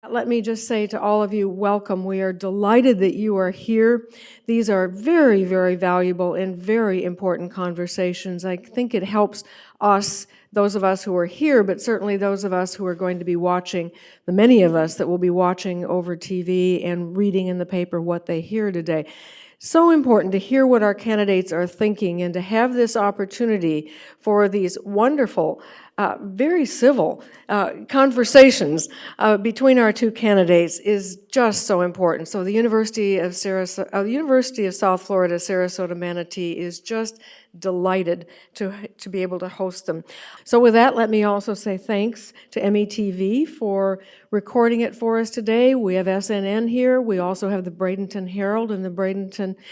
Let me just say to all of you, welcome. We are delighted that you are here. These are very, very valuable and very important conversations. I think it helps us, those of us who are here, but certainly those of us who are going to be watching, the many of us that will be watching over TV and reading in the paper what they hear today. So important to hear what our candidates are thinking and to have this opportunity for these wonderful, very civil conversations between our two candidates is just so important. So the University of South Florida, Sarasota Manatee is just delighted to be able to host them. So with that, let me also say thanks to METV for recording it for us today. We have SNN here. We also have the Bradenton Herald and the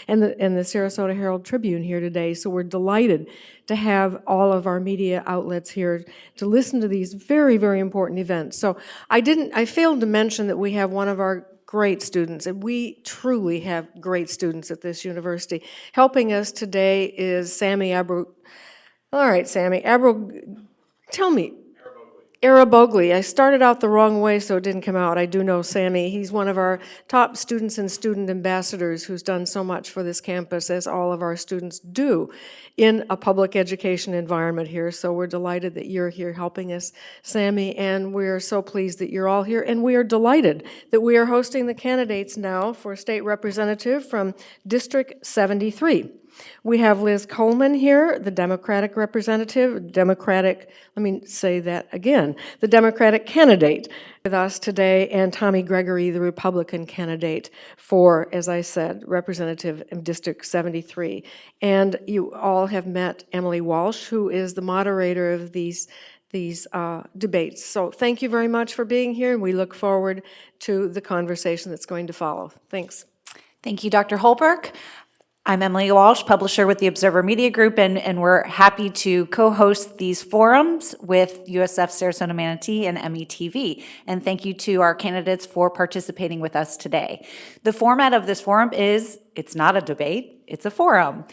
Sarasota Herald Tribune here today. So we're delighted to have all of our media outlets here to listen to these very, very important events. So I failed to mention that we have one of our great students, and we truly have great students at this university. Helping us today is Sammy Abru. All right, Sammy. Tell me. Arabogli. I started out the wrong way, so it didn't come out. I do know Sammy. He's one of our top students and student ambassadors who's done so much for this campus, as all of our students do in a public education environment here. So we're delighted that you're here helping us, Sammy, and we're so pleased that you're all here. And we are delighted that we are hosting the candidates now for state representative from District 73. We have Liv Coleman here, the Democratic representative, let me say that again, the Democratic candidate with us today, and Tommy Gregory, the Republican candidate for, as I said, representative in District 73. And you all have met Emily Walsh, who is the moderator of these debates. So thank you very much for being here, and we look forward to the conversation that's going to follow. Thanks. Thank you, Dr. Holberg. I'm Emily Walsh, publisher with the Observer Media Group, and we're happy to co-host these forums with USF Sarasota Manatee and METV. And thank you to our candidates for participating with us today. The format of this forum is, it's not a debate, it's a forum.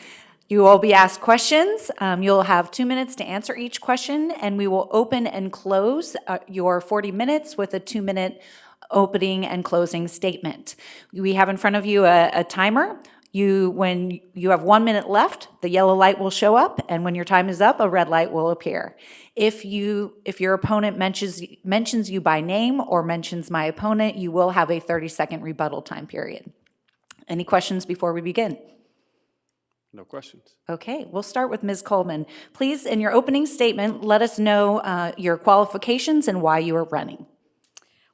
You will be asked questions. You'll have 2 minutes to answer each question, and we will open and close your 40 minutes with a 2-minute opening and closing statement. We have in front of you a timer. When you have 1 minute left, the yellow light will show up, and when your time is up, a red light will appear. If your opponent mentions you by name or mentions my opponent, you will have a 30-second rebuttal time period. Any questions before we begin? No questions. Okay, we'll start with Ms. Coleman. Please, in your opening statement, let us know your qualifications and why you are running.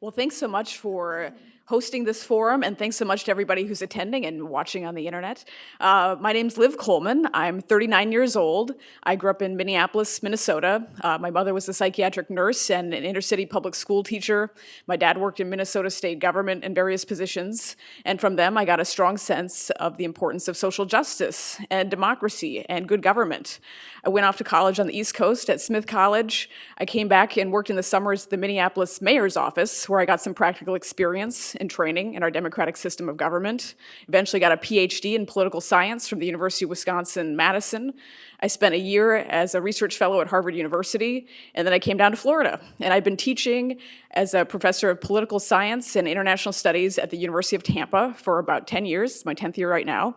Well, thanks so much for hosting this forum, and thanks so much to everybody who's attending and watching on the internet. My name's Liv Coleman. I'm 39 years old. I grew up in Minneapolis, Minnesota. My mother was a psychiatric nurse and an inner-city public school teacher. My dad worked in Minnesota state government in various positions, and from them I got a strong sense of the importance of social justice and democracy and good government. I went off to college on the East Coast at Smith College. I came back and worked in the summers at the Minneapolis mayor's office, where I got some practical experience and training in our democratic system of government. Eventually got a PhD in political science from the University of Wisconsin-Madison. I spent a year as a research fellow at Harvard University, and then I came down to Florida. And I've been teaching as a professor of political science and international studies at the University of Tampa for about 10 years. It's my 10th year right now.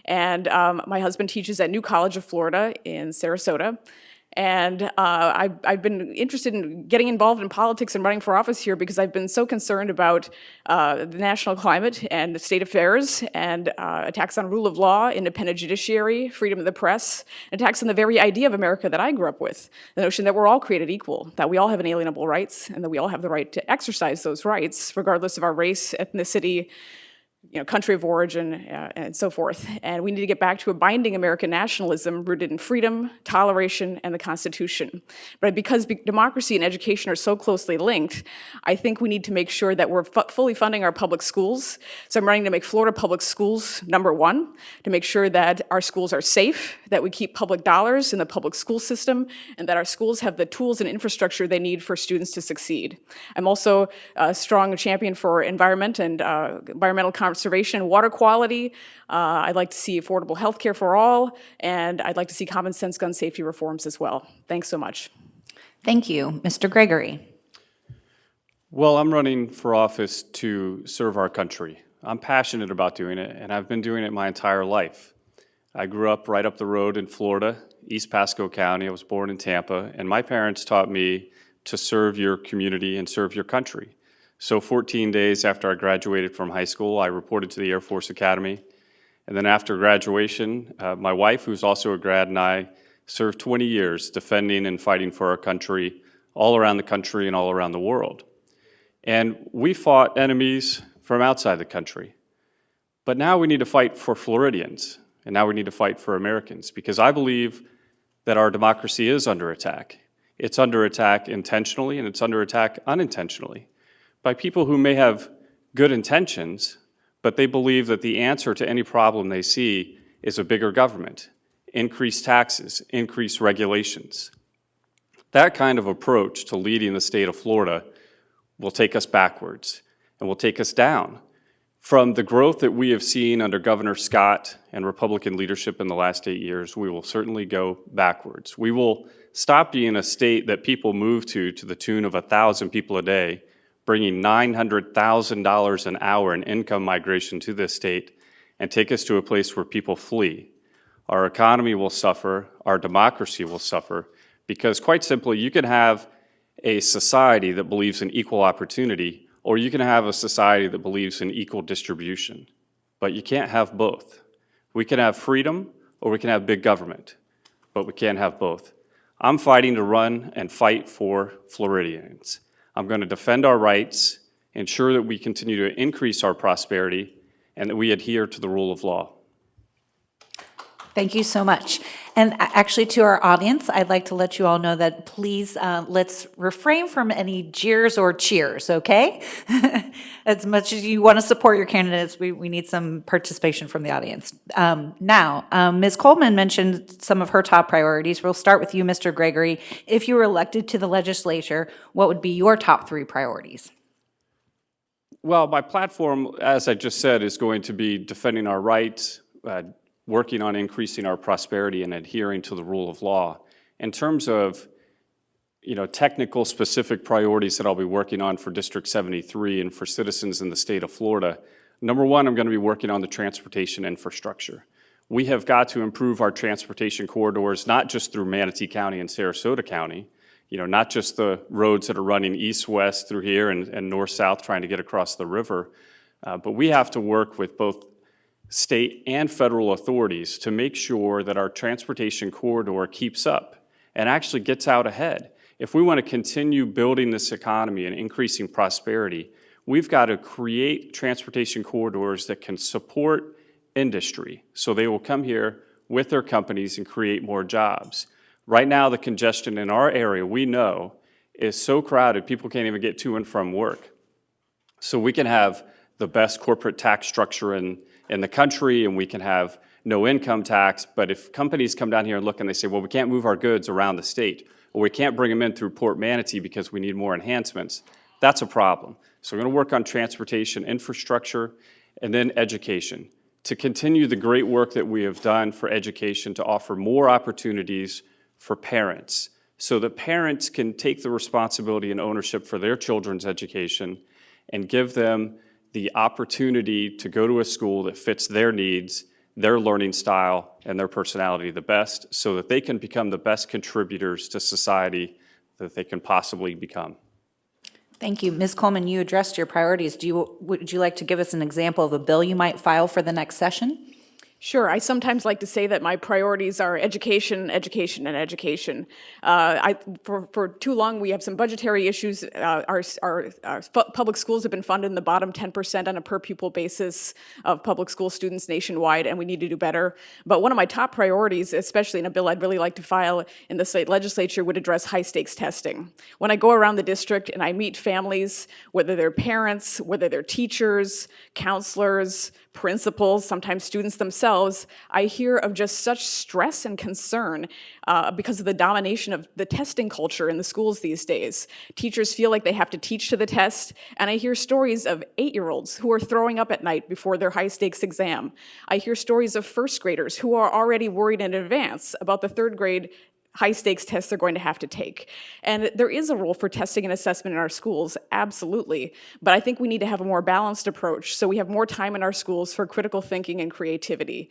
And my husband teaches at New College of Florida in Sarasota. And I've been interested in getting involved in politics and running for office here because I've been so concerned about the national climate and the state affairs and attacks on rule of law, independent judiciary, freedom of the press, attacks on the very idea of America that I grew up with, the notion that we're all created equal, that we all have inalienable rights, and that we all have the right to exercise those rights regardless of our race, ethnicity, country of origin, and so forth. And we need to get back to a binding American nationalism rooted in freedom, toleration, and the Constitution. But because democracy and education are so closely linked, I think we need to make sure that we're fully funding our public schools. So I'm running to make Florida public schools #1, to make sure that our schools are safe, that we keep public dollars in the public school system, and that our schools have the tools and infrastructure they need for students to succeed. I'm also a strong champion for environment and environmental conservation, water quality. I'd like to see affordable health care for all, and I'd like to see common sense gun safety reforms as well. Thanks so much. Thank you. Mr. Gregory. Well, I'm running for office to serve our country. I'm passionate about doing it, and I've been doing it my entire life. I grew up right up the road in Florida, East Pasco County. I was born in Tampa, and my parents taught me to serve your community and serve your country. So 14 days after I graduated from high school, I reported to the Air Force Academy. And then after graduation, my wife, who's also a grad, and I served 20 years defending and fighting for our country all around the country and all around the world. And we fought enemies from outside the country. But now we need to fight for Floridians, and now we need to fight for Americans, because I believe that our democracy is under attack. It's under attack intentionally, and it's under attack unintentionally, by people who may have good intentions, but they believe that the answer to any problem they see is a bigger government, increased taxes, increased regulations. That kind of approach to leading the state of Florida will take us backwards and will take us down. From the growth that we have seen under Governor Scott and Republican leadership in the last 8 years, we will certainly go backwards. We will stop being a state that people move to the tune of 1,000 people a day, bringing $900,000 an hour in income migration to this state, and take us to a place where people flee. Our economy will suffer, our democracy will suffer, because quite simply, you can have a society that believes in equal opportunity, or you can have a society that believes in equal distribution. But you can't have both. We can have freedom, or we can have big government, but we can't have both. I'm fighting to run and fight for Floridians. I'm going to defend our rights, ensure that we continue to increase our prosperity, and that we adhere to the rule of law. Thank you so much. And actually, to our audience, I'd like to let you all know that please let's refrain from any jeers or cheers, okay? As much as you want to support your candidates, we need some participation from the audience. Now, Ms. Coleman mentioned some of her top priorities. We'll start with you, Mr. Gregory. If you were elected to the legislature, what would be your top 3 priorities? Well, my platform, as I just said, is going to be defending our rights, working on increasing our prosperity and adhering to the rule of law. In terms of, technical specific priorities that I'll be working on for District 73 and for citizens in the state of Florida, number 1, I'm going to be working on the transportation infrastructure. We have got to improve our transportation corridors, not just through Manatee County and Sarasota County, not just the roads that are running east-west through here and north-south trying to get across the river, but we have to work with both state and federal authorities to make sure that our transportation corridor keeps up and actually gets out ahead. If we want to continue building this economy and increasing prosperity, we've got to create transportation corridors that can support industry so they will come here with their companies and create more jobs. Right now, the congestion in our area, we know, is so crowded, people can't even get to and from work. So we can have the best corporate tax structure in the country, and we can have no income tax, but if companies come down here and look and they say, well, we can't move our goods around the state, or we can't bring them in through Port Manatee because we need more enhancements, that's a problem. So we're going to work on transportation infrastructure and then education to continue the great work that we have done for education to offer more opportunities for parents so that parents can take the responsibility and ownership for their children's education and give them the opportunity to go to a school that fits their needs, their learning style, and their personality the best so that they can become the best contributors to society that they can possibly become. Thank you. Ms. Coleman, you addressed your priorities. Would you like to give us an example of a bill you might file for the next session? Sure. I sometimes like to say that my priorities are education, education, and education. For too long, we have some budgetary issues. Our public schools have been funded in the bottom 10% on a per pupil basis of public school students nationwide, and we need to do better. But one of my top priorities, especially in a bill I'd really like to file in the state legislature, would address high stakes testing. When I go around the district and I meet families, whether they're parents, whether they're teachers, counselors, principals, sometimes students themselves, I hear of just such stress and concern because of the domination of the testing culture in the schools these days. Teachers feel like they have to teach to the test, and I hear stories of 8-year-olds who are throwing up at night before their high-stakes exam. I hear stories of first graders who are already worried in advance about the third grade high-stakes tests they're going to have to take. And there is a role for testing and assessment in our schools, absolutely. But I think we need to have a more balanced approach so we have more time in our schools for critical thinking and creativity.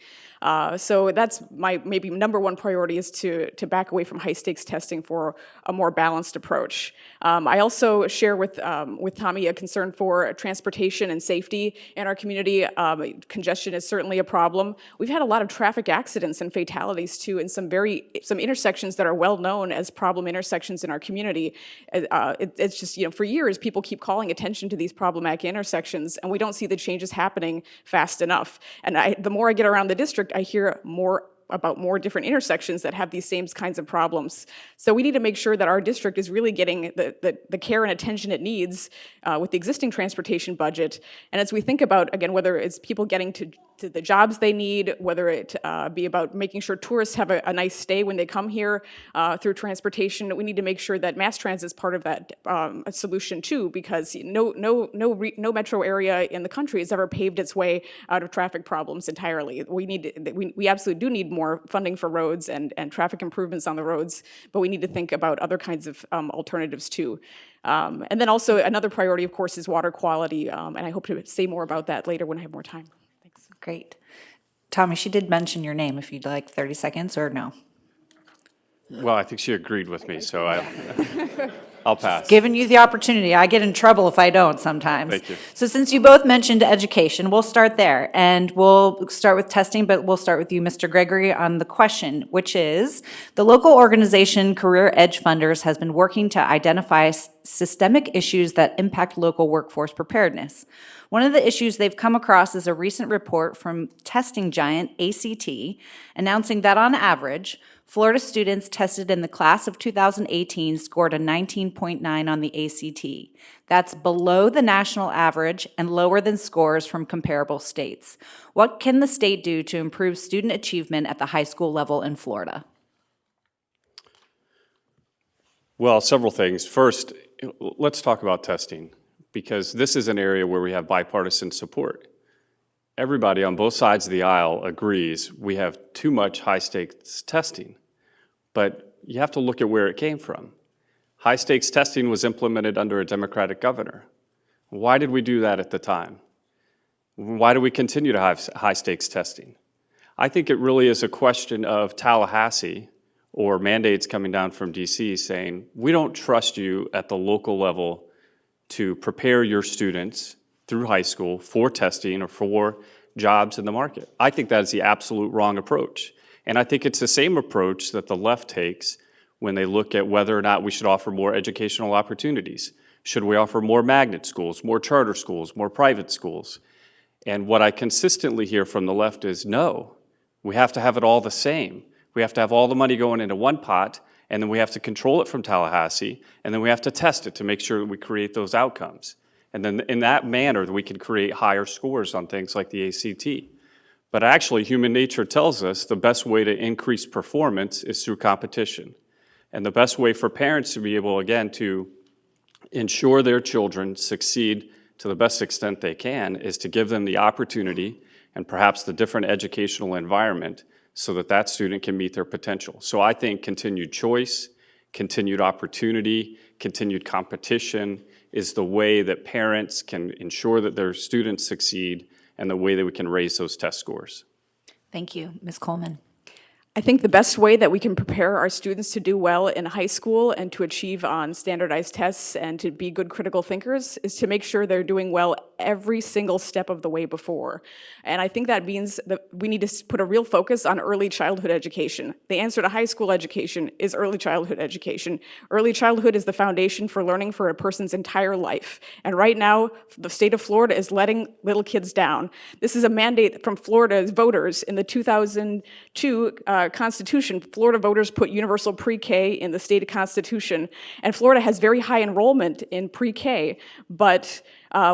So that's my maybe number one priority, is to back away from high-stakes testing for a more balanced approach. I also share with Tommy a concern for transportation and safety in our community. Congestion is certainly a problem. We've had a lot of traffic accidents and fatalities too in some intersections that are well known as problem intersections in our community. It's just, for years, people keep calling attention to these problematic intersections, and we don't see the changes happening fast enough. And the more I get around the district, I hear about more different intersections that have these same kinds of problems. So we need to make sure that our district is really getting the care and attention it needs with the existing transportation budget. And as we think about, again, whether it's people getting to the jobs they need, whether it be about making sure tourists have a nice stay when they come here through transportation, we need to make sure that mass transit is part of that solution too, because no metro area in the country has ever paved its way out of traffic problems entirely. We absolutely do need more funding for roads and traffic improvements on the roads, but we need to think about other kinds of alternatives too. And then also another priority, of course, is water quality, and I hope to say more about that later when I have more time. Thanks. Great. Tommy, she did mention your name, if you'd like 30 seconds, or no? Well, I think she agreed with me, so I'll pass. Giving you the opportunity. I get in trouble if I don't sometimes. Thank you. So since you both mentioned education, we'll start there. And we'll start with testing, but we'll start with you, Mr. Gregory, on the question, which is, the local organization Career Edge Funders has been working to identify systemic issues that impact local workforce preparedness. One of the issues they've come across is a recent report from testing giant ACT announcing that on average, Florida students tested in the class of 2018 scored a 19.9 on the ACT. That's below the national average and lower than scores from comparable states. What can the state do to improve student achievement at the high school level in Florida? Well, several things. First, let's talk about testing, because this is an area where we have bipartisan support. Everybody on both sides of the aisle agrees we have too much high-stakes testing, but you have to look at where it came from. High-stakes testing was implemented under a Democratic governor. Why did we do that at the time? Why do we continue to have high-stakes testing? I think it really is a question of Tallahassee or mandates coming down from DC saying, we don't trust you at the local level to prepare your students through high school for testing or for jobs in the market. I think that is the absolute wrong approach. And I think it's the same approach that the left takes when they look at whether or not we should offer more educational opportunities. Should we offer more magnet schools, more charter schools, more private schools? And what I consistently hear from the left is, no, we have to have it all the same. We have to have all the money going into one pot, and then we have to control it from Tallahassee, and then we have to test it to make sure that we create those outcomes. And then in that manner, we can create higher scores on things like the ACT. But actually, human nature tells us the best way to increase performance is through competition. And the best way for parents to be able, again, to ensure their children succeed to the best extent they can is to give them the opportunity and perhaps the different educational environment so that that student can meet their potential. So I think continued choice, continued opportunity, continued competition is the way that parents can ensure that their students succeed and the way that we can raise those test scores. Thank you. Ms. Coleman. I think the best way that we can prepare our students to do well in high school and to achieve on standardized tests and to be good critical thinkers is to make sure they're doing well every single step of the way before. And I think that means that we need to put a real focus on early childhood education. The answer to high school education is early childhood education. Early childhood is the foundation for learning for a person's entire life. And right now, the state of Florida is letting little kids down. This is a mandate from Florida's voters in the 2002 Constitution. Florida voters put universal pre-K in the state constitution, and Florida has very high enrollment in pre-K, but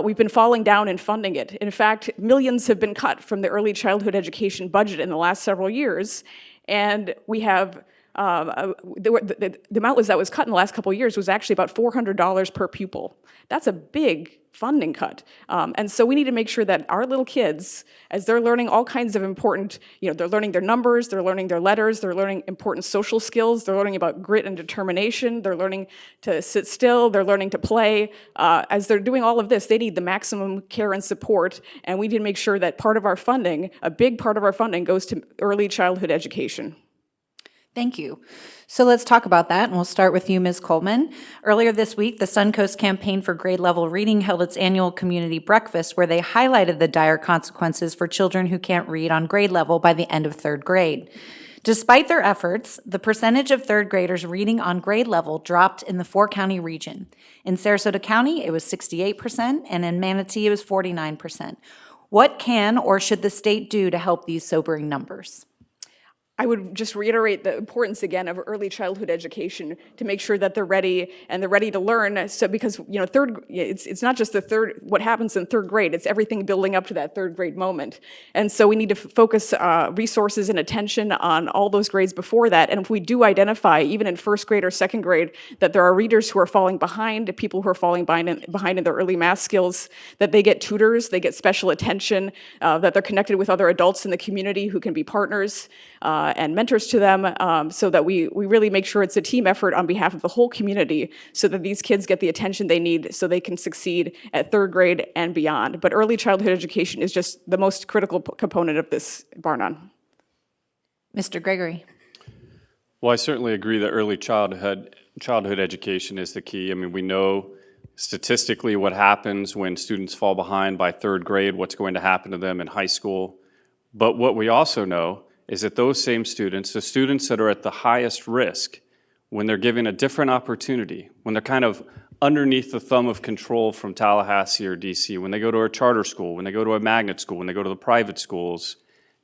we've been falling down in funding it. In fact, millions have been cut from the early childhood education budget in the last several years, and we have the amount that was cut in the last couple of years was actually about $400 per pupil. That's a big funding cut. And so we need to make sure that our little kids, as they're learning all kinds of important, they're learning their numbers, they're learning their letters, they're learning important social skills, they're learning about grit and determination, they're learning to sit still, they're learning to play. As they're doing all of this, they need the maximum care and support, and we need to make sure that part of our funding, a big part of our funding, goes to early childhood education. Thank you. So let's talk about that, and we'll start with you, Ms. Coleman. Earlier this week, the Suncoast Campaign for Grade Level Reading held its annual community breakfast where they highlighted the dire consequences for children who can't read on grade level by the end of third grade. Despite their efforts, the percentage of third graders reading on grade level dropped in the four-county region. In Sarasota County, it was 68%, and in Manatee, it was 49%. What can or should the state do to help these sobering numbers? I would just reiterate the importance again of early childhood education to make sure that they're ready and they're ready to learn. So because it's not just what happens in third grade, it's everything building up to that third grade moment. And so we need to focus resources and attention on all those grades before that. And if we do identify, even in first grade or second grade, that there are readers who are falling behind, people who are falling behind in their early math skills, that they get tutors, they get special attention, that they're connected with other adults in the community who can be partners and mentors to them, so that we really make sure it's a team effort on behalf of the whole community so that these kids get the attention they need so they can succeed at third grade and beyond. But early childhood education is just the most critical component of this, bar none. Mr. Gregory. Well, I certainly agree that early childhood education is the key. I mean, we know statistically what happens when students fall behind by third grade, what's going to happen to them in high school. But what we also know is that those same students, the students that are at the highest risk, when they're given a different opportunity, when they're kind of underneath the thumb of control from Tallahassee or DC, when they go to a charter school, when they go to a magnet school, when they go to the private schools,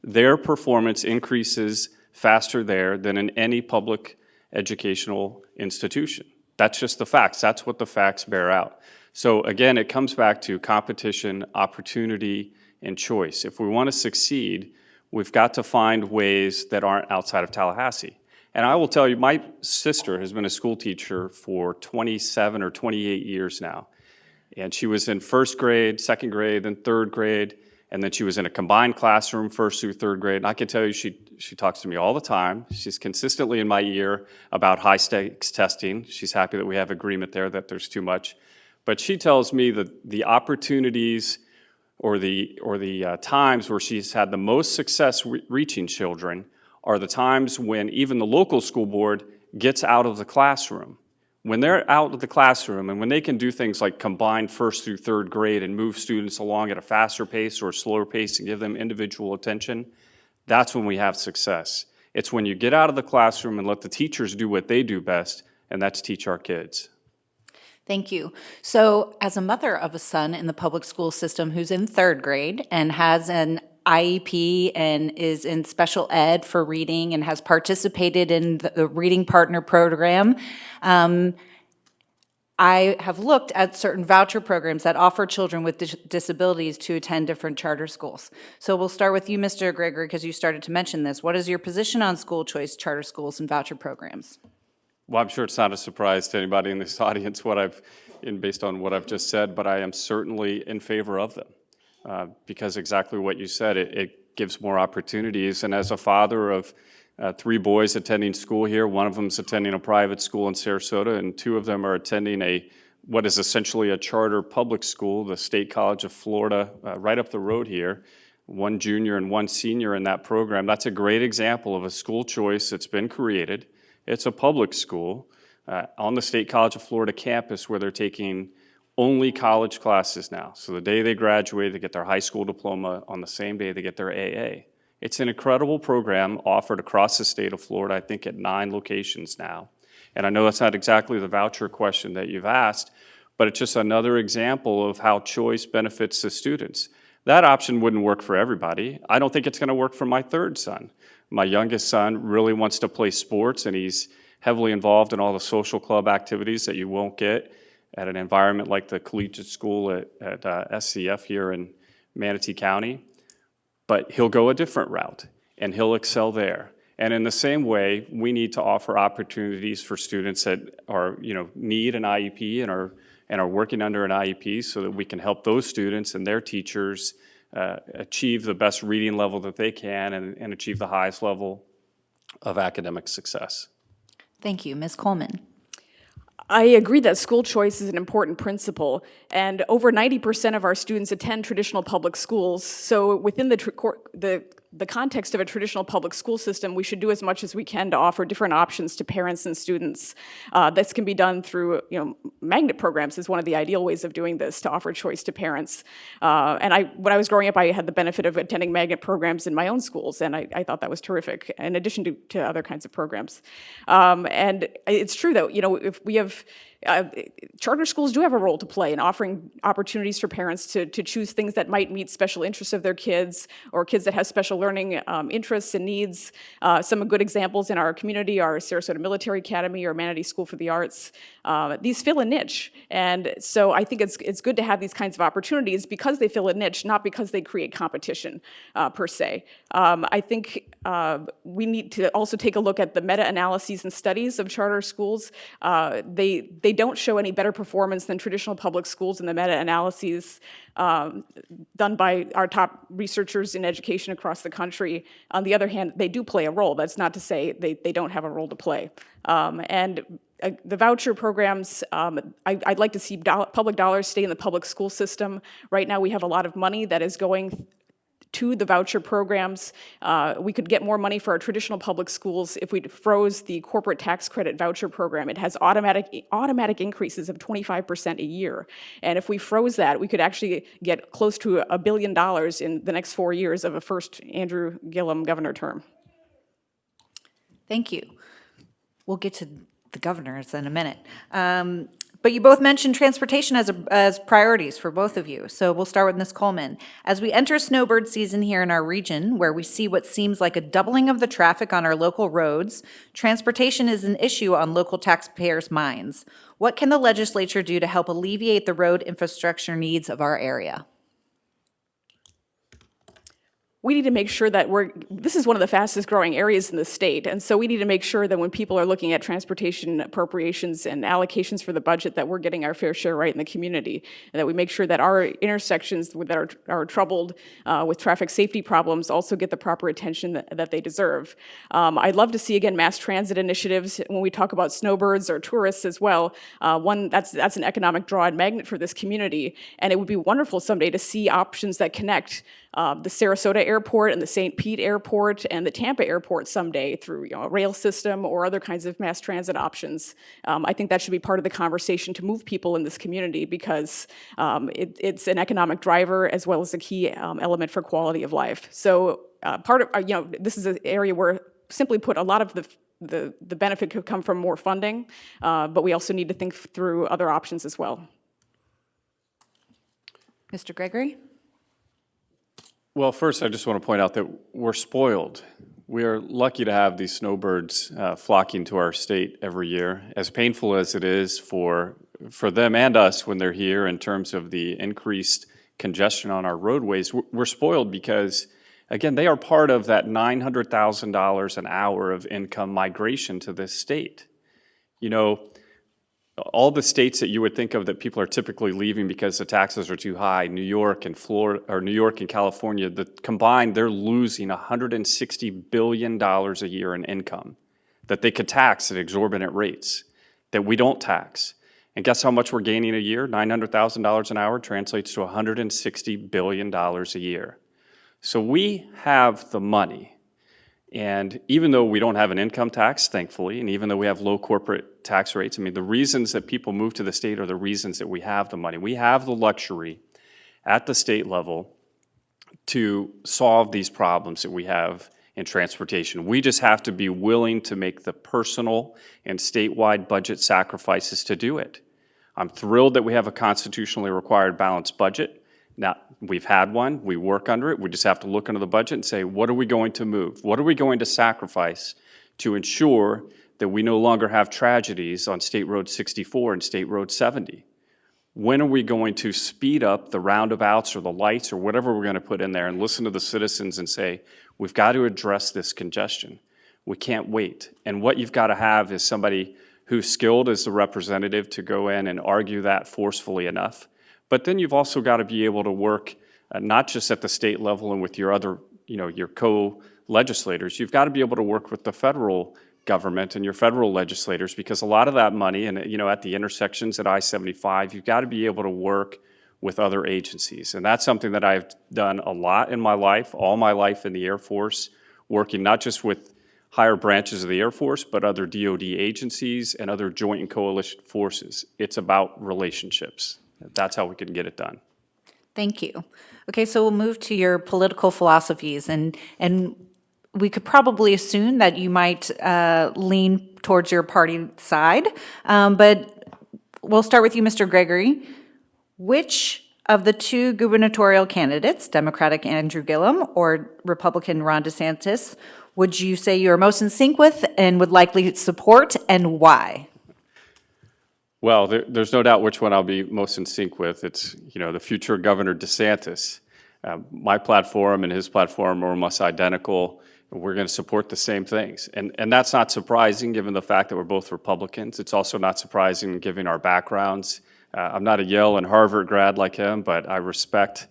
their performance increases faster there than in any public educational institution. That's just the facts. That's what the facts bear out. So again, it comes back to competition, opportunity, and choice. If we want to succeed, we've got to find ways that aren't outside of Tallahassee. And I will tell you, my sister has been a school teacher for 27 or 28 years now. And she was in first grade, second grade, then third grade, and then she was in a combined classroom, first through third grade. And I can tell you, she talks to me all the time. She's consistently in my ear about high-stakes testing. She's happy that we have agreement there that there's too much. But she tells me that the opportunities or the times where she's had the most success reaching children are the times when even the local school board gets out of the classroom. When they're out of the classroom and when they can do things like combine first through third grade and move students along at a faster pace or a slower pace and give them individual attention, that's when we have success. It's when you get out of the classroom and let the teachers do what they do best, and that's teach our kids. Thank you. So as a mother of a son in the public school system who's in third grade and has an IEP and is in special ed for reading and has participated in the Reading Partner Program, I have looked at certain voucher programs that offer children with disabilities to attend different charter schools. So we'll start with you, Mr. Gregory, because you started to mention this. What is your position on school choice charter schools and voucher programs? Well, I'm sure it's not a surprise to anybody in this audience based on what I've just said, but I am certainly in favor of them because exactly what you said, it gives more opportunities. And as a father of 3 boys attending school here, one of them is attending a private school in Sarasota, and 2 of them are attending what is essentially a charter public school, the State College of Florida, right up the road here. one junior and one senior in that program. That's a great example of a school choice that's been created. It's a public school on the State College of Florida campus where they're taking only college classes now. So the day they graduate, they get their high school diploma. On the same day, they get their AA. It's an incredible program offered across the state of Florida, I think at 9 locations now. And I know that's not exactly the voucher question that you've asked, but it's just another example of how choice benefits the students. That option wouldn't work for everybody. I don't think it's going to work for my third son. My youngest son really wants to play sports, and he's heavily involved in all the social club activities that you won't get at an environment like the collegiate school at SCF here in Manatee County. But he'll go a different route, and he'll excel there. And in the same way, we need to offer opportunities for students that are, need an IEP and are working under an IEP so that we can help those students and their teachers achieve the best reading level that they can and achieve the highest level of academic success. Thank you. Ms. Coleman. I agree that school choice is an important principle, and over 90% of our students attend traditional public schools. So within the context of a traditional public school system, we should do as much as we can to offer different options to parents and students. This can be done through, magnet programs is one of the ideal ways of doing this, to offer choice to parents. And when I was growing up, I had the benefit of attending magnet programs in my own schools, and I thought that was terrific, in addition to other kinds of programs. And it's true that, if we have charter schools do have a role to play in offering opportunities for parents to choose things that might meet special interests of their kids, or kids that have special learning interests and needs. Some good examples in our community are Sarasota Military Academy or Manatee School for the Arts. These fill a niche, and so I think it's good to have these kinds of opportunities because they fill a niche, not because they create competition per se. I think we need to also take a look at the meta-analyses and studies of charter schools. They don't show any better performance than traditional public schools in the meta-analyses done by our top researchers in education across the country. On the other hand, they do play a role. That's not to say they don't have a role to play. And the voucher programs, I'd like to see public dollars stay in the public school system. Right now we have a lot of money that is going to the voucher programs. We could get more money for our traditional public schools if we froze the corporate tax credit voucher program. It has automatic increases of 25% a year. And if we froze that, we could actually get close to $1 billion in the next 4 years of a first Andrew Gillum governor term. Thank you. We'll get to the governors in a minute. But you both mentioned transportation as priorities for both of you. So we'll start with Ms. Coleman. As we enter snowbird season here in our region, where we see what seems like a doubling of the traffic on our local roads, transportation is an issue on local taxpayers' minds. What can the legislature do to help alleviate the road infrastructure needs of our area? We need to make sure that this is one of the fastest growing areas in the state, and so we need to make sure that when people are looking at transportation appropriations and allocations for the budget, that we're getting our fair share right in the community, and that we make sure that our intersections that are troubled with traffic safety problems also get the proper attention that they deserve. I'd love to see, again, mass transit initiatives when we talk about snowbirds or tourists as well. That's an economic draw and magnet for this community, and it would be wonderful someday to see options that connect the Sarasota Airport and the St. Pete Airport and the Tampa Airport someday through a rail system or other kinds of mass transit options. I think that should be part of the conversation to move people in this community because it's an economic driver as well as a key element for quality of life. So part of this is an area where, simply put, a lot of the benefit could come from more funding, but we also need to think through other options as well. Mr. Gregory? Well, first, I just want to point out that we're spoiled. We are lucky to have these snowbirds flocking to our state every year. As painful as it is for them and us when they're here in terms of the increased congestion on our roadways, we're spoiled because, again, they are part of that $900,000 an hour of income migration to this state. All the states that you would think of that people are typically leaving because the taxes are too high, New York and Florida, or New York and California, combined, they're losing $160 billion a year in income that they could tax at exorbitant rates that we don't tax. And guess how much we're gaining a year? $900,000 an hour translates to $160 billion a year. So we have the money. And even though we don't have an income tax, thankfully, and even though we have low corporate tax rates, I mean, the reasons that people move to the state are the reasons that we have the money. We have the luxury at the state level to solve these problems that we have in transportation. We just have to be willing to make the personal and statewide budget sacrifices to do it. I'm thrilled that we have a constitutionally required balanced budget. Now, we've had one, we work under it, we just have to look under the budget and say, what are we going to move? What are we going to sacrifice to ensure that we no longer have tragedies on State Road 64 and State Road 70? When are we going to speed up the roundabouts or the lights or whatever we're going to put in there and listen to the citizens and say, we've got to address this congestion. We can't wait. And what you've got to have is somebody who's skilled as the representative to go in and argue that forcefully enough. But then you've also got to be able to work not just at the state level and with your other, your co-legislators. You've got to be able to work with the federal government and your federal legislators, because a lot of that money, and at the intersections at I-75, you've got to be able to work with other agencies. And that's something that I've done a lot in my life, all my life in the Air Force, working not just with higher branches of the Air Force, but other DoD agencies and other joint and coalition forces. It's about relationships. That's how we can get it done. Thank you. Okay, so we'll move to your political philosophies, and we could probably assume that you might lean towards your party side, but we'll start with you, Mr. Gregory. Which of the two gubernatorial candidates, Democratic Andrew Gillum or Republican Ron DeSantis, would you say you're most in sync with and would likely support, and why? Well, there's no doubt which one I'll be most in sync with. It's, the future Governor DeSantis. My platform and his platform are almost identical. We're going to support the same things. And that's not surprising given the fact that we're both Republicans. It's also not surprising given our backgrounds. I'm not a Yale and Harvard grad like him, but I respect,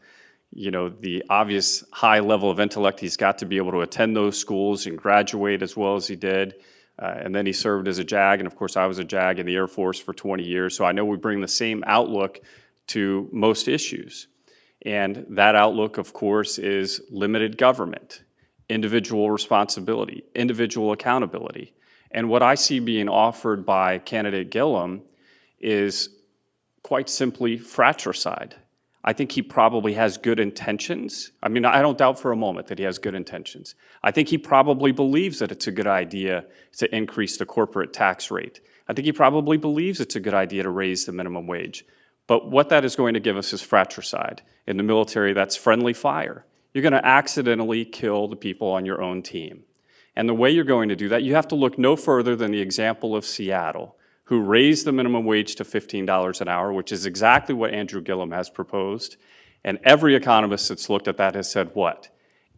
the obvious high level of intellect he's got to be able to attend those schools and graduate as well as he did. And then he served as a JAG, and of course I was a JAG in the Air Force for 20 years, so I know we bring the same outlook to most issues. And that outlook, of course, is limited government, individual responsibility, individual accountability. And what I see being offered by candidate Gillum is quite simply fratricide. I think he probably has good intentions. I mean, I don't doubt for a moment that he has good intentions. I think he probably believes that it's a good idea to increase the corporate tax rate. I think he probably believes it's a good idea to raise the minimum wage. But what that is going to give us is fratricide. In the military, that's friendly fire. You're going to accidentally kill the people on your own team. And the way you're going to do that, you have to look no further than the example of Seattle, who raised the minimum wage to $15 an hour, which is exactly what Andrew Gillum has proposed. And every economist that's looked at that has said what?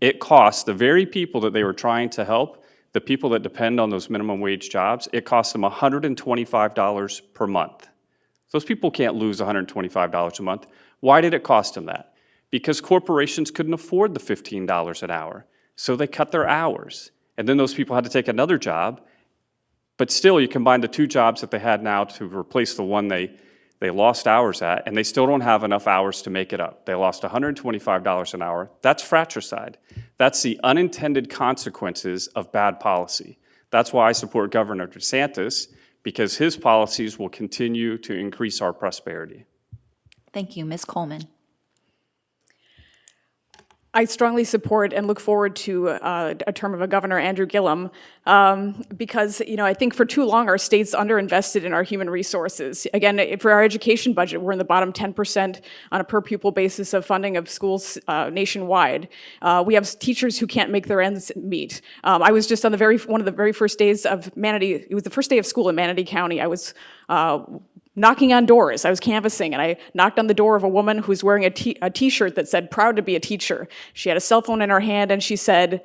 It costs the very people that they were trying to help, the people that depend on those minimum wage jobs, it costs them $125 per month. Those people can't lose $125 a month. Why did it cost them that? Because corporations couldn't afford the $15 an hour, so they cut their hours. And then those people had to take another job. But still, you combine the two jobs that they had now to replace the one they lost hours at, and they still don't have enough hours to make it up. They lost $125 an hour. That's fratricide. That's the unintended consequences of bad policy. That's why I support Governor DeSantis, because his policies will continue to increase our prosperity. Thank you. Ms. Coleman. I strongly support and look forward to a term of a Governor Andrew Gillum because, I think for too long our state's underinvested in our human resources. Again, for our education budget, we're in the bottom 10% on a per pupil basis of funding of schools nationwide. We have teachers who can't make their ends meet. I was just on one of the very first days of Manatee. It was the first day of school in Manatee County. I was knocking on doors. I was canvassing, and I knocked on the door of a woman who was wearing a t-shirt that said, "Proud to be a teacher." She had a cell phone in her hand, and she said,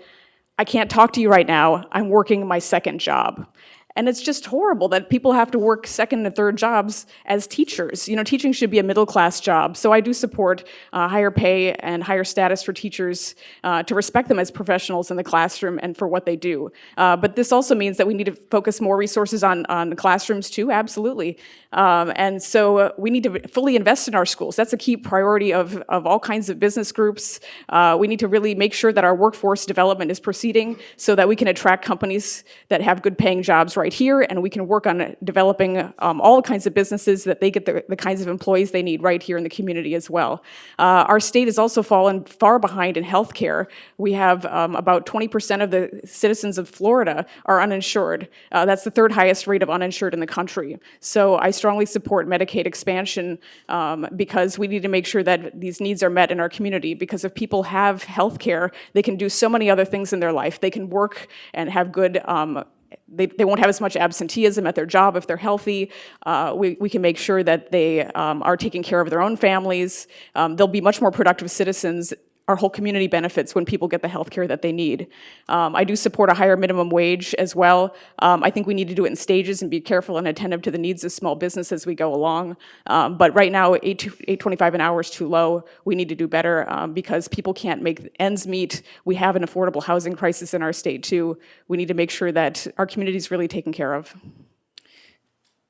"I can't talk to you right now. I'm working my second job." And it's just horrible that people have to work second and third jobs as teachers. Teaching should be a middle-class job. So I do support higher pay and higher status for teachers to respect them as professionals in the classroom and for what they do. But this also means that we need to focus more resources on classrooms too, absolutely. And so we need to fully invest in our schools. That's a key priority of all kinds of business groups. We need to really make sure that our workforce development is proceeding so that we can attract companies that have good paying jobs right here, and we can work on developing all kinds of businesses that they get the kinds of employees they need right here in the community as well. Our state has also fallen far behind in healthcare. We have about 20% of the citizens of Florida are uninsured. That's the third highest rate of uninsured in the country. So I strongly support Medicaid expansion because we need to make sure that these needs are met in our community, because if people have healthcare, they can do so many other things in their life. They can work and have good they won't have as much absenteeism at their job if they're healthy. We can make sure that they are taking care of their own families. They'll be much more productive citizens. Our whole community benefits when people get the health care that they need. I do support a higher minimum wage as well. I think we need to do it in stages and be careful and attentive to the needs of small business as we go along. But right now, $8.25 an hour is too low. We need to do better because people can't make ends meet. We have an affordable housing crisis in our state too. We need to make sure that our community is really taken care of.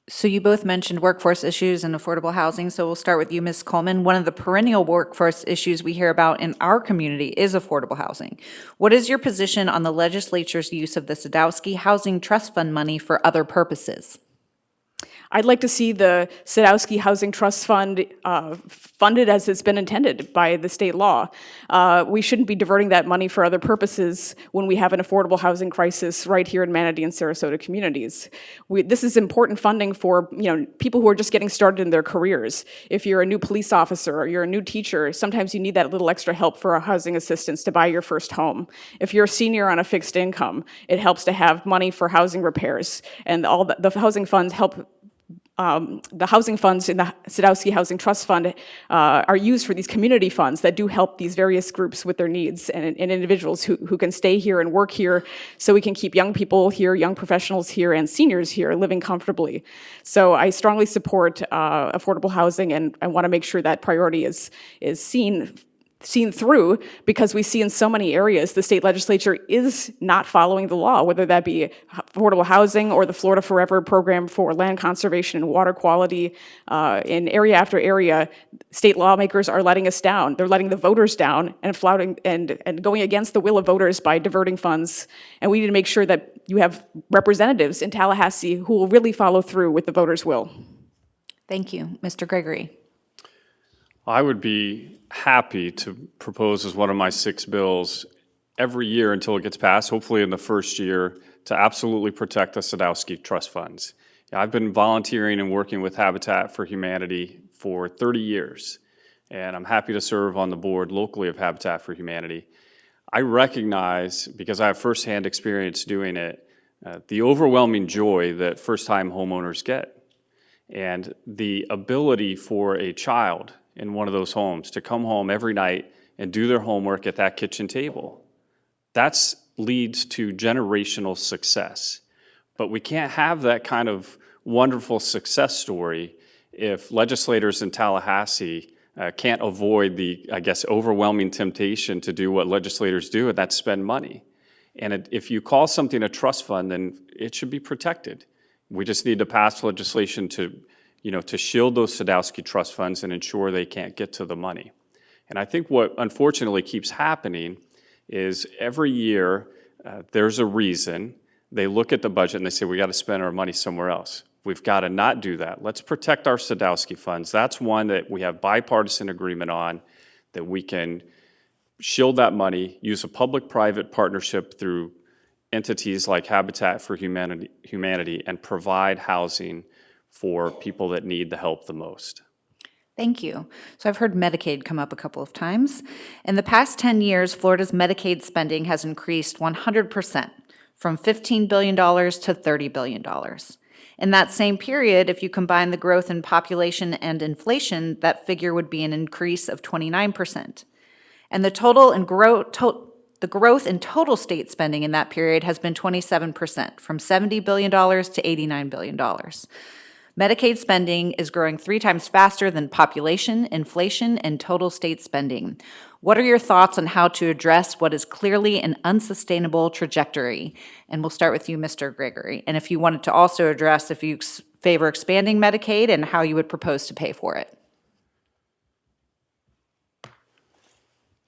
So you both mentioned workforce issues and affordable housing, so we'll start with you, Ms. Coleman. One of the perennial workforce issues we hear about in our community is affordable housing. What is your position on the legislature's use of the Sadowski Housing Trust Fund money for other purposes? I'd like to see the Sadowski Housing Trust Fund funded as it's been intended by the state law. We shouldn't be diverting that money for other purposes when we have an affordable housing crisis right here in Manatee and Sarasota communities. This is important funding for people who are just getting started in their careers. If you're a new police officer or you're a new teacher, sometimes you need that little extra help for a housing assistance to buy your first home. If you're a senior on a fixed income, it helps to have money for housing repairs, and all the housing funds help. The housing funds in the Sadowski Housing Trust Fund are used for these community funds that do help these various groups with their needs and individuals who can stay here and work here, so we can keep young people here, young professionals here, and seniors here living comfortably. So I strongly support affordable housing, and I want to make sure that priority is seen through, because we see in so many areas the state legislature is not following the law, whether that be affordable housing or the Florida Forever program for land conservation and water quality. In area after area, state lawmakers are letting us down. They're letting the voters down and flouting and going against the will of voters by diverting funds. And we need to make sure that you have representatives in Tallahassee who will really follow through with the voters' will. Thank you. Mr. Gregory. I would be happy to propose as one of my 6 bills every year until it gets passed, hopefully in the first year, to absolutely protect the Sadowski Trust Funds. I've been volunteering and working with Habitat for Humanity for 30 years, and I'm happy to serve on the board locally of Habitat for Humanity. I recognize, because I have firsthand experience doing it, the overwhelming joy that first-time homeowners get, and the ability for a child in one of those homes to come home every night and do their homework at that kitchen table. That leads to generational success. But we can't have that kind of wonderful success story if legislators in Tallahassee can't avoid the, overwhelming temptation to do what legislators do, and that's spend money. And if you call something a trust fund, then it should be protected. We just need to pass legislation to shield those Sadowski trust funds and ensure they can't get to the money. And I think what unfortunately keeps happening is every year there's a reason. They look at the budget and they say, we got to spend our money somewhere else. We've got to not do that. Let's protect our Sadowski funds. That's one that we have bipartisan agreement on, that we can shield that money, use a public-private partnership through entities like Habitat for Humanity, and provide housing for people that need the help the most. Thank you. So I've heard Medicaid come up a couple of times. In the past 10 years, Florida's Medicaid spending has increased 100%, from $15 billion to $30 billion. In that same period, if you combine the growth in population and inflation, that figure would be an increase of 29%. And the total The growth in total state spending in that period has been 27%, from $70 billion to $89 billion. Medicaid spending is growing 3 times faster than population, inflation, and total state spending. What are your thoughts on how to address what is clearly an unsustainable trajectory? And we'll start with you, Mr. Gregory. And if you wanted to also address if you favor expanding Medicaid and how you would propose to pay for it.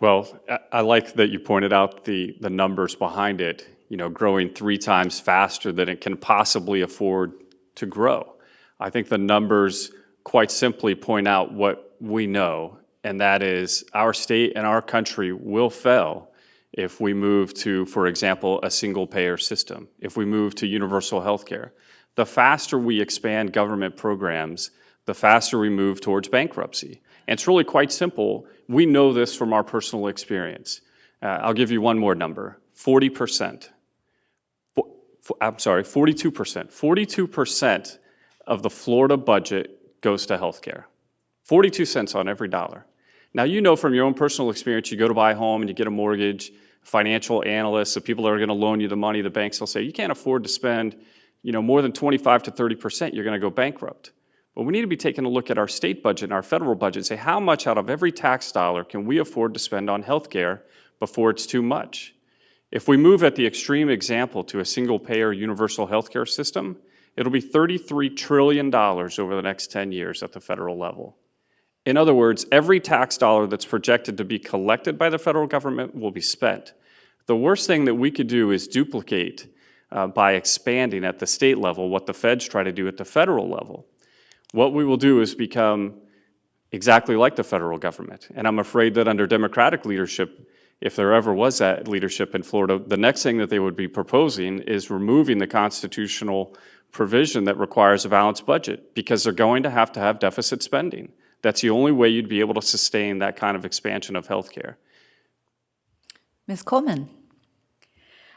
Well, I like that you pointed out the numbers behind it, growing 3 times faster than it can possibly afford to grow. I think the numbers quite simply point out what we know, and that is our state and our country will fail if we move to, for example, a single-payer system, if we move to universal health care. The faster we expand government programs, the faster we move towards bankruptcy. And it's really quite simple. We know this from our personal experience. I'll give you one more number, 40%. I'm sorry, 42%. 42% of the Florida budget goes to healthcare. 42 cents on every dollar. Now, you know from your own personal experience, you go to buy a home and you get a mortgage, financial analysts, the people that are going to loan you the money, the banks will say, you can't afford to spend more than 25 to 30%, you're going to go bankrupt. But we need to be taking a look at our state budget and our federal budget and say, how much out of every tax dollar can we afford to spend on healthcare before it's too much? If we move at the extreme example to a single-payer universal healthcare system, it'll be $33 trillion over the next 10 years at the federal level. In other words, every tax dollar that's projected to be collected by the federal government will be spent. The worst thing that we could do is duplicate by expanding at the state level what the feds try to do at the federal level. What we will do is become exactly like the federal government. And I'm afraid that under Democratic leadership, if there ever was that leadership in Florida, the next thing that they would be proposing is removing the constitutional provision that requires a balanced budget, because they're going to have deficit spending. That's the only way you'd be able to sustain that kind of expansion of healthcare. Ms. Coleman.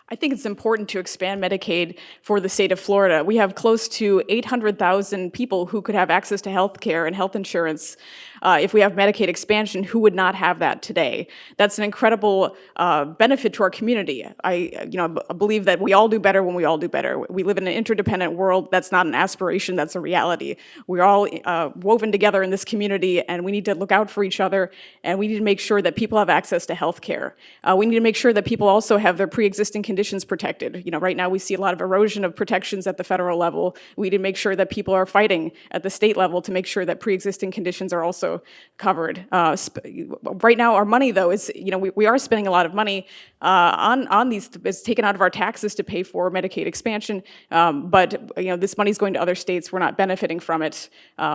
I think it's important to expand Medicaid for the state of Florida. We have close to 800,000 people who could have access to health care and health insurance. If we have Medicaid expansion, who would not have that today? That's an incredible benefit to our community. I believe that we all do better when we all do better. We live in an interdependent world. That's not an aspiration, that's a reality. We're all woven together in this community, and we need to look out for each other, and we need to make sure that people have access to health care. We need to make sure that people also have their pre-existing conditions protected. Right now we see a lot of erosion of protections at the federal level. We need to make sure that people are fighting at the state level to make sure that pre-existing conditions are also covered. Right now our money, though, is, we are spending a lot of money on these. It's taken out of our taxes to pay for Medicaid expansion, but this money is going to other states. We're not benefiting from it.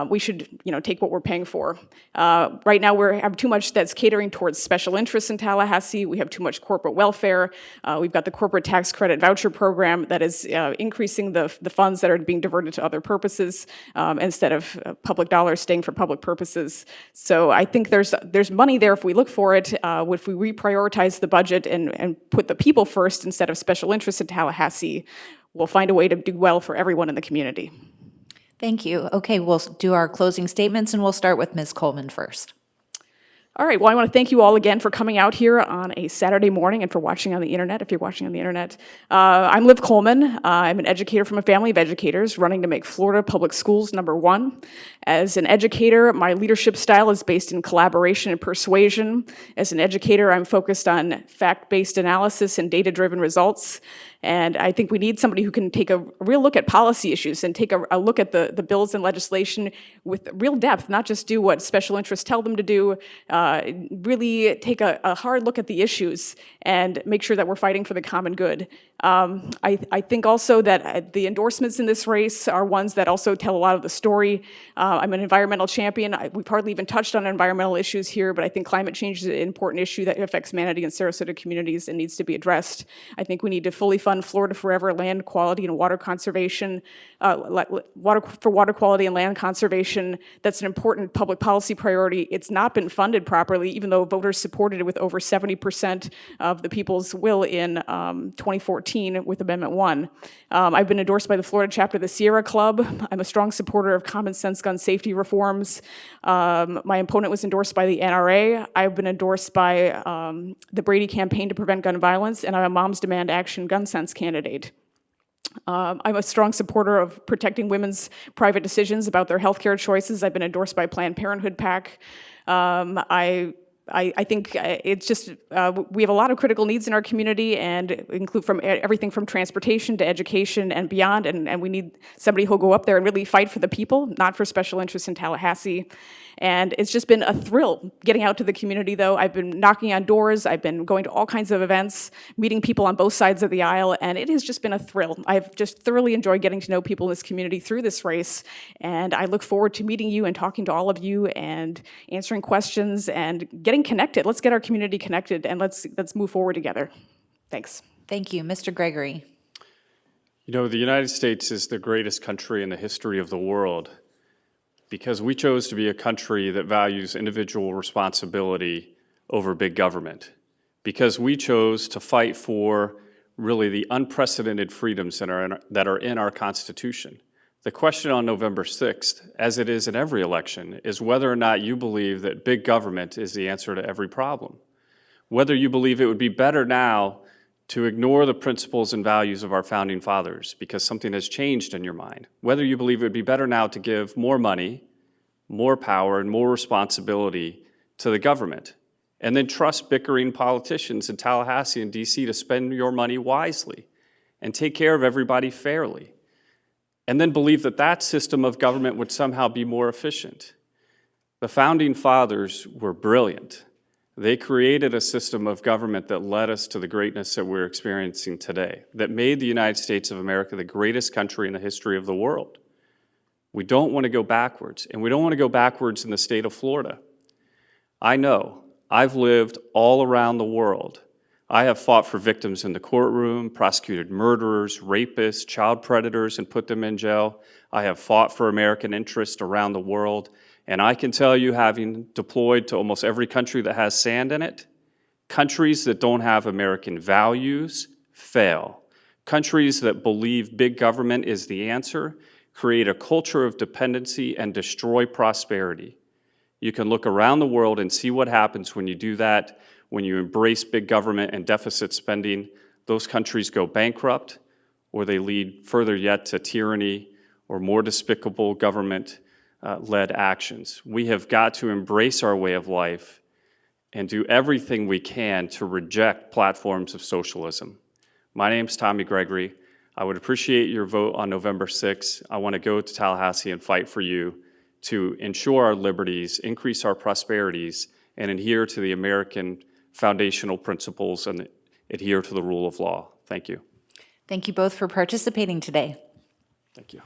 We should take what we're paying for. Right now we have too much that's catering towards special interests in Tallahassee. We have too much corporate welfare. We've got the corporate tax credit voucher program that is increasing the funds that are being diverted to other purposes instead of public dollars staying for public purposes. So I think there's money there if we look for it. If we reprioritize the budget and put the people first instead of special interests in Tallahassee, we'll find a way to do well for everyone in the community. Thank you. Okay, we'll do our closing statements, and we'll start with Ms. Coleman first. All right, well, I want to thank you all again for coming out here on a Saturday morning and for watching on the internet, if you're watching on the internet. I'm Liv Coleman. I'm an educator from a family of educators running to make Florida public schools #1. As an educator, my leadership style is based in collaboration and persuasion. As an educator, I'm focused on fact-based analysis and data-driven results. And I think we need somebody who can take a real look at policy issues and take a look at the bills and legislation with real depth, not just do what special interests tell them to do, really take a hard look at the issues and make sure that we're fighting for the common good. I think also that the endorsements in this race are ones that also tell a lot of the story. I'm an environmental champion. We've hardly even touched on environmental issues here, but I think climate change is an important issue that affects Manatee and Sarasota communities and needs to be addressed. I think we need to fully fund Florida Forever land quality and water conservation, water quality and land conservation. That's an important public policy priority. It's not been funded properly, even though voters supported it with over 70% of the people's will in 2014. 2014 with Amendment 1. I've been endorsed by the Florida chapter of the Sierra Club. I'm a strong supporter of common sense gun safety reforms. My opponent was endorsed by the NRA. I've been endorsed by the Brady Campaign to Prevent Gun Violence, and I'm a Moms Demand Action gun sense candidate. I'm a strong supporter of protecting women's private decisions about their healthcare choices. I've been endorsed by Planned Parenthood PAC. I think it's just, we have a lot of critical needs in our community, and include from everything from transportation to education and beyond, and we need somebody who'll go up there and really fight for the people, not for special interests in Tallahassee. And it's just been a thrill getting out to the community, though. I've been knocking on doors, I've been going to all kinds of events, meeting people on both sides of the aisle, and it has just been a thrill. I've just thoroughly enjoyed getting to know people in this community through this race, and I look forward to meeting you and talking to all of you and answering questions and getting connected. Let's get our community connected, and let's move forward together. Thanks. Thank you. Mr. Gregory. You know, the United States is the greatest country in the history of the world because we chose to be a country that values individual responsibility over big government, because we chose to fight for really the unprecedented freedoms that are in our Constitution. The question on November 6th, as it is in every election, is whether or not you believe that big government is the answer to every problem. Whether you believe it would be better now to ignore the principles and values of our founding fathers because something has changed in your mind. Whether you believe it would be better now to give more money, more power, and more responsibility to the government, and then trust bickering politicians in Tallahassee and DC to spend your money wisely and take care of everybody fairly, and then believe that that system of government would somehow be more efficient. The founding fathers were brilliant. They created a system of government that led us to the greatness that we're experiencing today, that made the United States of America the greatest country in the history of the world. We don't want to go backwards, and we don't want to go backwards in the state of Florida. I know, I've lived all around the world. I have fought for victims in the courtroom, prosecuted murderers, rapists, child predators, and put them in jail. I have fought for American interests around the world. And I can tell you, having deployed to almost every country that has sand in it, countries that don't have American values fail. Countries that believe big government is the answer create a culture of dependency and destroy prosperity. You can look around the world and see what happens when you do that, when you embrace big government and deficit spending. Those countries go bankrupt, or they lead further yet to tyranny or more despicable government-led actions. We have got to embrace our way of life and do everything we can to reject platforms of socialism. My name's Tommy Gregory. I would appreciate your vote on November 6th. I want to go to Tallahassee and fight for you to ensure our liberties, increase our prosperities, and adhere to the American foundational principles and adhere to the rule of law. Thank you. Thank you both for participating today. Thank you.